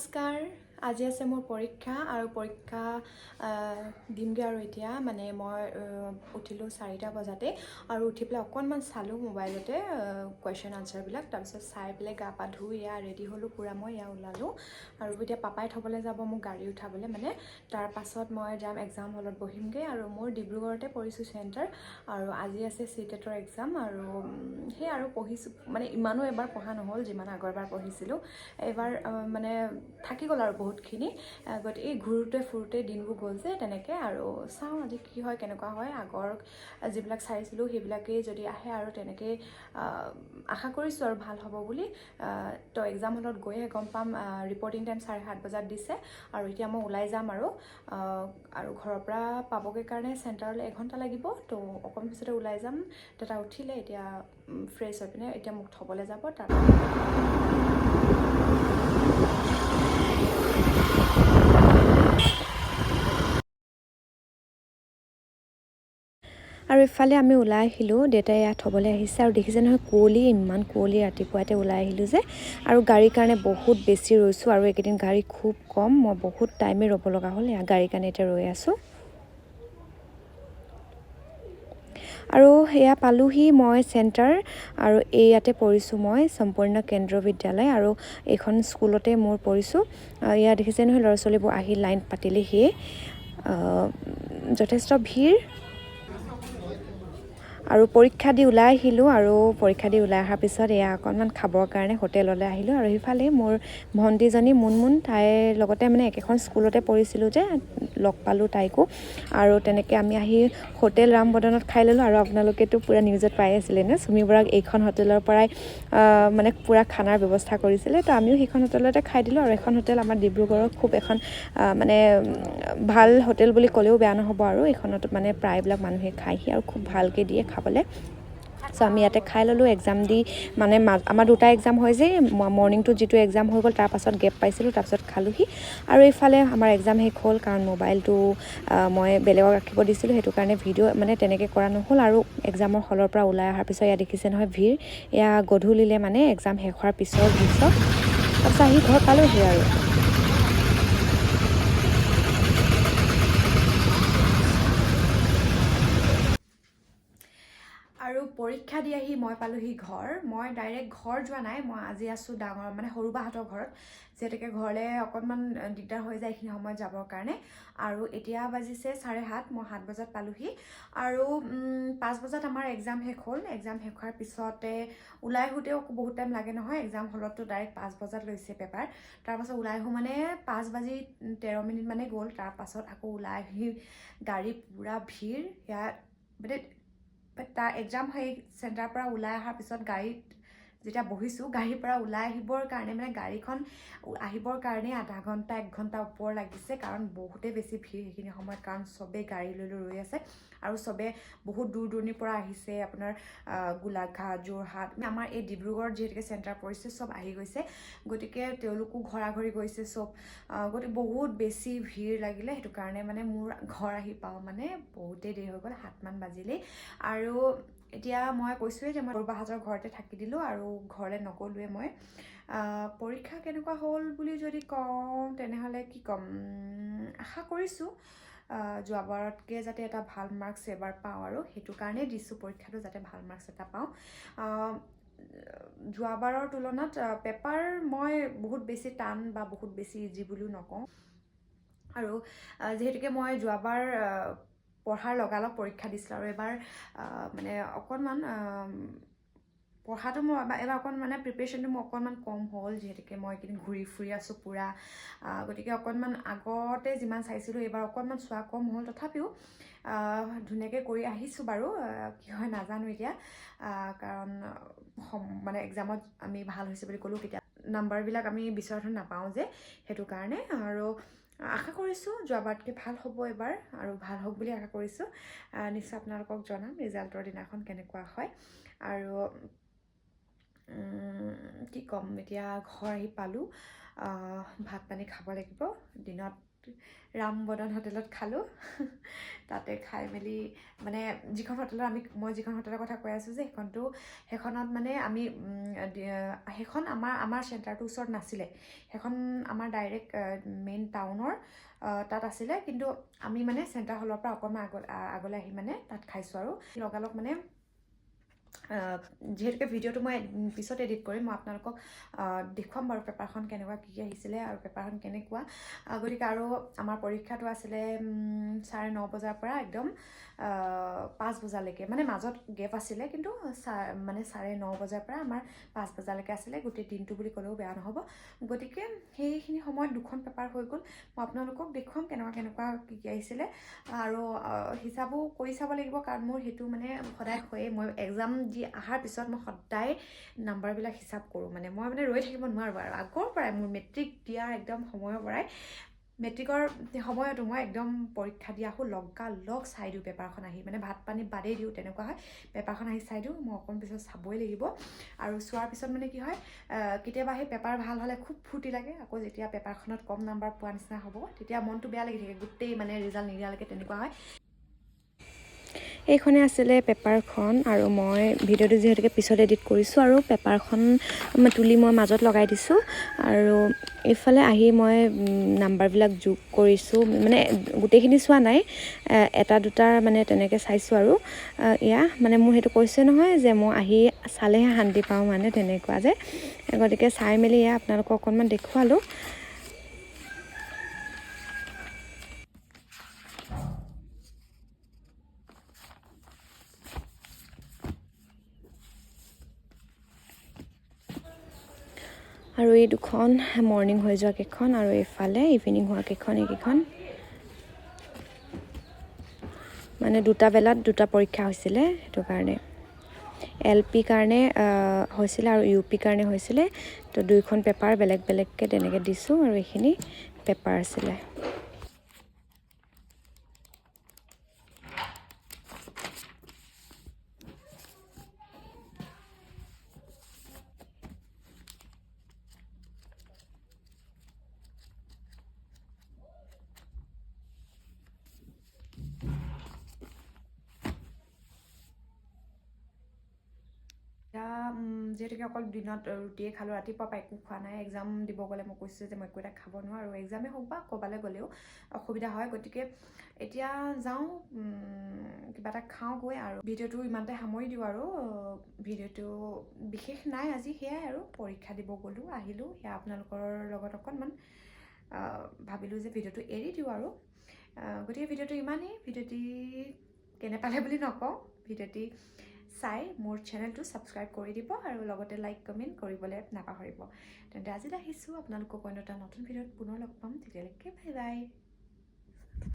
নমস্কাৰ। আজি আছে মোৰ পৰীক্ষা আৰু পৰীক্ষা দিমগৈ আৰু এতিয়া মানে মই উঠিলোঁ 4টা বজাতে আৰু উঠি পেলাই অকণমান চালোঁ মোবাইলতে কুৱেশ্যন আনচাৰবিলাক, তাৰপিছত চাই পেলাই গা পা ধুই এয়া ৰেডি হ'লোঁ পূৰা। মই এয়া ওলালোঁ আৰু এতিয়া পাপাই থ'বলৈ যাব মোক গাড়ী উঠাবলৈ, মানে তাৰ পাছত মই যাম এক্সাম হলত বহিমগৈ। আৰু মোৰ ডিব্ৰুগড়তে পৰিছোঁ চেণ্টাৰ, আৰু আজি আছে চিটেটৰ এক্সাম। আৰু সেই আৰু পঢ়িছোঁ, মানে ইমানো এবাৰ পঢ়া নহ'ল যিমান আগৰবাৰ পঢ়িছিলোঁ। এইবাৰ মানে থাকি গ'ল আৰু বহুতখিনি, গতিকে এই ঘূৰোঁতে ফুৰোঁতে দিনবোৰ গ'ল যে তেনেকৈ। আৰু চাওঁ আজি কি হয় কেনেকুৱা হয়। আগৰ যিবিলাক চাইছিলোঁ সেইবিলাকেই যদি আহে আৰু তেনেকেই আশা কৰিছোঁ আৰু ভাল হ'ব বুলি। তো এক্সাম হলত গৈহে গম পাম। ৰিপৰ্টিং টাইম 7:30 বজাত দিছে আৰু এতিয়া মই ওলাই যাম আৰু ঘৰৰ পৰা পাবগৈ কাৰণে চেণ্টাৰলৈ 1 ঘণ্টা লাগিব। তো অকণ পিছতে ওলাই যাম। দাদা উঠিলে এতিয়া ফ্ৰেছ হৈ পিনে এতিয়া মোক থ'বলৈ যাব তাত। আৰু ইফালে আমি ওলাই আহিলোঁ, দেউতাই ইয়াত থ'বলৈ আহিছে আৰু দেখিছে নহয় কুঁৱলী, ইমান কুঁৱলী ৰাতিপুৱাতে ওলাই আহিলোঁ যে। আৰু গাড়ীৰ কাৰণে বহুত বেছি ৰৈছোঁ আৰু এইকেইদিন গাড়ী খুব কম, মই বহুত টাইমে ৰ'ব লগা হ'ল। গাড়ীৰ কাৰণে এতিয়া ৰৈ আছোঁ। আৰু সেয়া পালোহি মই চেণ্টাৰ, আৰু ইয়াতে পৰিছোঁ মই সম্পূৰ্ণ কেন্দ্ৰীয় বিদ্যালয়, আৰু এইখন স্কুলতে মোৰ পৰিছোঁ। ইয়াত দেখিছে নহয় ল'ৰা ছোৱালীবোৰ আহি লাইন পাতিলেহিয়ে, যথেষ্ট ভিৰ। আৰু পৰীক্ষা দি ওলাই আহিলোঁ, আৰু পৰীক্ষা দি ওলাই অহাৰ পিছত এয়া অকণমান খাবৰ কাৰণে হোটেললৈ আহিলোঁ। আৰু সেইফালে মোৰ ভণ্টিজনী মুনমুন, তাইৰ লগতে মানে একেখন স্কুলতে পঢ়িছিলোঁ যে, লগ পালোঁ তাইকো। আৰু তেনেকৈ আমি আহি হোটেল ৰামবদনত খাই ল'লোঁ। আৰু আপোনালোকেতো পূৰা নিউজত পাই আছিলে ন, চুমি বৰাক এইখন হোটেলৰ পৰাই মানে পূৰা খানাৰ ব্যৱস্থা কৰিছিলে। তো আমিও সেইখন হোটেলতে খাই দিলোঁ। আৰু এখন হোটেল আমাৰ ডিব্ৰুগড়ৰ খুব এখন মানে ভাল হোটেল বুলি ক'লেও বেয়া নহ'ব, আৰু এইখনত মানে প্ৰায়বিলাক মানুহে খায়হি আৰু খুব ভালকৈ দিয়ে খাবলৈ। চ' আমি ইয়াতে খাই ল'লোঁ। এক্সাম দি মানে আমাৰ 2টা এক্সাম হয় যে, মৰ্ণিংটো যিটো এক্সাম হৈ গ'ল তাৰপাছত গেপ পাইছিলোঁ, তাৰপাছত খালোঁহি। আৰু এইফালে আমাৰ এক্সাম শেষ হ'ল, কাৰণ মোবাইলটো মই বেলেগক ৰাখিব দিছিলোঁ, সেইটো কাৰণে ভিডিঅ' মানে তেনেকৈ কৰা নহ'ল। আৰু এক্সামৰ হলৰ পৰা ওলাই অহাৰ পিছত ইয়াত দেখিছে নহয় ভিৰ, এয়া গধূলিলে মানে এক্সাম শেষ হোৱাৰ পিছৰ দৃশ্য। তাৰপিছত আহি ঘৰ পালোঁহি আৰু। আৰু পৰীক্ষা দি আহি মই পালোঁহি ঘৰ। মই ডাইৰেক্ট ঘৰ যোৱা নাই, মই আজি আছোঁ ডাঙৰ মানে সৰু বাহঁতৰ ঘৰত, যিহেতুকে ঘৰলৈ অকণমান দিগদাৰ হৈ যায় এইখিনি সময়ত যাবৰ কাৰণে। আৰু এতিয়া বাজিছে 7:30, মই 7 বজাত পালোঁহি। আৰু 5 বজাত আমাৰ এক্সাম শেষ হ'ল। এক্সাম শেষ হোৱাৰ পিছতে ওলাই আহোঁতেও বহুত টাইম লাগে নহয়, এক্সাম হলততো ডাইৰেক্ট 5 বজাত লৈছে পেপাৰ। তাৰপাছত ওলাই আহোঁ মানে 5:13 মানে গ'ল। তাৰপাছত আকৌ ওলাই আহি গাড়ী পূৰা ভিৰ। ইয়াত মানে তাৰ এক্সাম সেই চেণ্টাৰৰ পৰা ওলাই অহাৰ পিছত গাড়ীত যেতিয়া বহিছোঁ, গাড়ীৰ পৰা ওলাই আহিবৰ কাৰণে মানে গাড়ীখন আহিবৰ কাৰণে আধা ঘণ্টা 1 ঘণ্টা ওপৰ লাগিছে, কাৰণ বহুতেই বেছি ভিৰ সেইখিনি সময়ত, কাৰণ চবেই গাড়ী লৈ ৰৈ আছে। আৰু চবে বহুত দূৰ দূৰণিৰ পৰা আহিছে, আপোনাৰ গোলাঘাট, যোৰহাট, আমাৰ এই ডিব্ৰুগড়ত যিহেতুকে চেণ্টাৰ পৰিছে, চব আহি গৈছে। গতিকে তেওঁলোকো ঘৰাঘৰি গৈছে চব, গতিকে বহুত বেছি ভিৰ লাগিলে। সেইটো কাৰণে মানে মোৰ ঘৰ আহি পাওঁ মানে বহুতেই দেৰি হৈ গ'ল, 7 মান বাজিলেই। আৰু এতিয়া মই কৈছোঁৱেই যে মই বাহঁতৰ ঘৰতে থাকি দিলোঁ আৰু ঘৰলৈ নগ'লোৱে মই। পৰীক্ষা কেনেকুৱা হ'ল বুলি যদি কওঁ তেনেহ'লে কি ক'ম, আশা কৰিছোঁ যোৱাবাৰতকৈ যাতে এটা ভাল মাৰ্কছ এবাৰ পাওঁ, আৰু সেইটো কাৰণেই দিছোঁ পৰীক্ষাটো, যাতে ভাল মাৰ্কছ এটা পাওঁ। যোৱাবাৰৰ তুলনাত পেপাৰ মই বহুত বেছি টান বা বহুত বেছি ইজি বুলিও নকওঁ। আৰু যিহেতুকে মই যোৱাবাৰ পঢ়াৰ লগালগ পৰীক্ষা দিছিলোঁ, আৰু এবাৰ মানে অকণমান পঢ়াটো মোৰ এবাৰ অকণ মানে প্ৰিপেৰেশ্যনটো মোৰ অকণমান কম হ'ল, যিহেতুকে মই এইকেইদিন ঘূৰি ফুৰি আছোঁ পূৰা। গতিকে অকণমান আগতে যিমান চাইছিলোঁ এইবাৰ অকণমান চোৱা কম হ'ল। তথাপিও ধুনীয়াকৈ কৰি আহিছোঁ বাৰু, কি হয় নাজানো এতিয়া, কাৰণ মানে এক্সামত আমি ভাল হৈছে বুলি ক'লোঁ, কেতিয়া নাম্বাৰবিলাক আমি বিচৰা ধৰণে নাপাওঁ যে, সেইটো কাৰণে। আৰু আশা কৰিছোঁ যোৱাবাৰতকৈ ভাল হ'ব এবাৰ, আৰু ভাল হওক বুলি আশা কৰিছোঁ। নিশ্চয় আপোনালোকক জনাম ৰিজাল্টৰ দিনাখন কেনেকুৱা হয়। আৰু কি ক'ম, এতিয়া ঘৰ আহি পালোঁ, ভাত পানী খাব লাগিব। দিনত ৰাম বদন হোটেলত খালোঁ তাতে খাই মেলি মানে যিখন হোটেলত মই যিখন হোটেলৰ কথা কৈ আছোঁ যে সেইখনত মানে আমি সেইখন আমাৰ চেণ্টাৰটোৰ ওচৰত নাছিলে সেইখন আমাৰ ডাইৰেক্ট মেইন টাউনৰ তাত আছিলে কিন্তু আমি মানে চেণ্টাৰ হলৰ পৰা অকণমান আগলৈ আহি মানে তাত খাইছোঁ আৰু লগালগ মানে যিহেতুকে ভিডিঅ'টো মই পিছত এডিট কৰিম মই আপোনালোকক দেখুৱাম বাৰু পেপাৰখন কেনেকুৱা কি আহিছিলে আৰু পেপাৰখন কেনেকুৱা গতিকে আৰু আমাৰ পৰীক্ষাটো আছিলে 9:30 বজাৰ পৰা একদম 5 বজালৈকে মানে মাজত গেপ আছিলে কিন্তু মানে 9:30 বজাৰ পৰা আমাৰ 5 বজালৈকে আছিলে গোটেই দিনটো বুলি ক'লেও বেয়া নহ'ব গতিকে সেইখিনি সময়ত 2খন পেপাৰ হৈ গ'ল মই আপোনালোকক দেখুৱাম কেনেকুৱা কি আহিছিলে আৰু হিচাপো কৰি চাব লাগিব কাৰণ মোৰ সেইটো মানে সদায় হয়ে মই এক্সাম দি অহাৰ পিছত মই সদায় নাম্বাৰবিলাক হিচাপ কৰোঁ মানে মই মানে ৰৈ থাকিব নোৱাৰোঁ আৰু আগৰ পৰাই মোৰ মেট্ৰিক দিয়াৰ একদম সময়ৰ পৰাই মেট্ৰিকৰ সময়তো মই একদম পৰীক্ষা দি আহোঁ লগালগ চাই দিওঁ পেপাৰখন আহি মানে ভাত পানী বাদেই দিওঁ তেনেকুৱা হয় পেপাৰখন আহি চাই দিওঁ মই অকণ পিছত চাবই লাগিব আৰু চোৱাৰ পিছত মানে কি হয় কেতিয়াবা সেই পেপাৰ ভাল হ'লে খুব ফূৰ্তি লাগে আকৌ যেতিয়া পেপাৰখনত কম নাম্বাৰ পোৱা নিচিনা হ'ব তেতিয়া মনটো বেয়া লাগি থাকে গোটেই মানে ৰিজাল্ট নিদিয়ালৈকে তেনেকুৱা হয় এইখনে আছিলে পেপাৰখন আৰু মই ভিডিঅ'টো যিহেতুকে পিছত এডিট কৰিছোঁ আৰু পেপাৰখন তুলি মই মাজত লগাই দিছোঁ আৰু এইফালে আহি মই নাম্বাৰবিলাক যোগ কৰিছোঁ মানে গোটেইখিনি চোৱা নাই এটা দুটা মানে তেনেকৈ চাইছোঁ আৰু এয়া মানে মোৰ সেইটো কৈছে নহয় যে মই আহি চালেহে শান্তি পাওঁ মানে তেনেকুৱা যে গতিকে চাই মেলি এয়া আপোনালোকক অকণমান দেখুৱালোঁ আৰু এই দুখন মৰ্ণিং হৈ যোৱা কেইখন আৰু এইফালে ইভিনিং হোৱা এইকেইখন মানে 2টা বেলাত 2টা পৰীক্ষা হৈছিলে সেইটো কাৰণে LP কাৰণে হৈছিলে আৰু UP কাৰণে হৈছিলে তো 2খন পেপাৰ বেলেগ বেলেগকৈ তেনেকৈ দিছোঁ আৰু এইখিনি পেপাৰ আছিলে যিহেতুকে অকল দিনত ৰুটিয়ে খালোঁ ৰাতিপুৱা পৰা একো খোৱা নাই এক্সাম দিব গ'লে মই কৈছোঁ যে মই একো এটা খাব নোৱাৰোঁ আৰু এক্সামেই হওক বা ক'ৰবালৈ গ'লেও অসুবিধা হয় গতিকে এতিয়া যাওঁ কিবা এটা খাওঁগৈ আৰু ভিডিঅ'টো ইমানতে সামৰি দিওঁ আৰু ভিডিঅ'টো বিশেষ নাই আজি সেয়াই আৰু পৰীক্ষা দিব গ'লোঁ আহিলোঁ সেয়া আপোনালোকৰ লগত অকণমান ভাবিলোঁ যে ভিডিঅ'টো এৰি দিওঁ আৰু গতিকে ভিডিঅ'টো ইমানেই ভিডিঅ'টি কেনে পালে বুলি নকওঁ ভিডিঅ'টি চাই মোৰ চেনেলটো ছাবস্ক্ৰাইব কৰি দিব আৰু লগতে লাইক কমেণ্ট কৰিবলৈ নাপাহৰিব তেন্তে আজিলৈ আহিছোঁ আপোনালোকক অন্য এটা নতুন ভিডিঅ'ত পুনৰ লগ পাম তেতিয়ালৈকে বাই বাই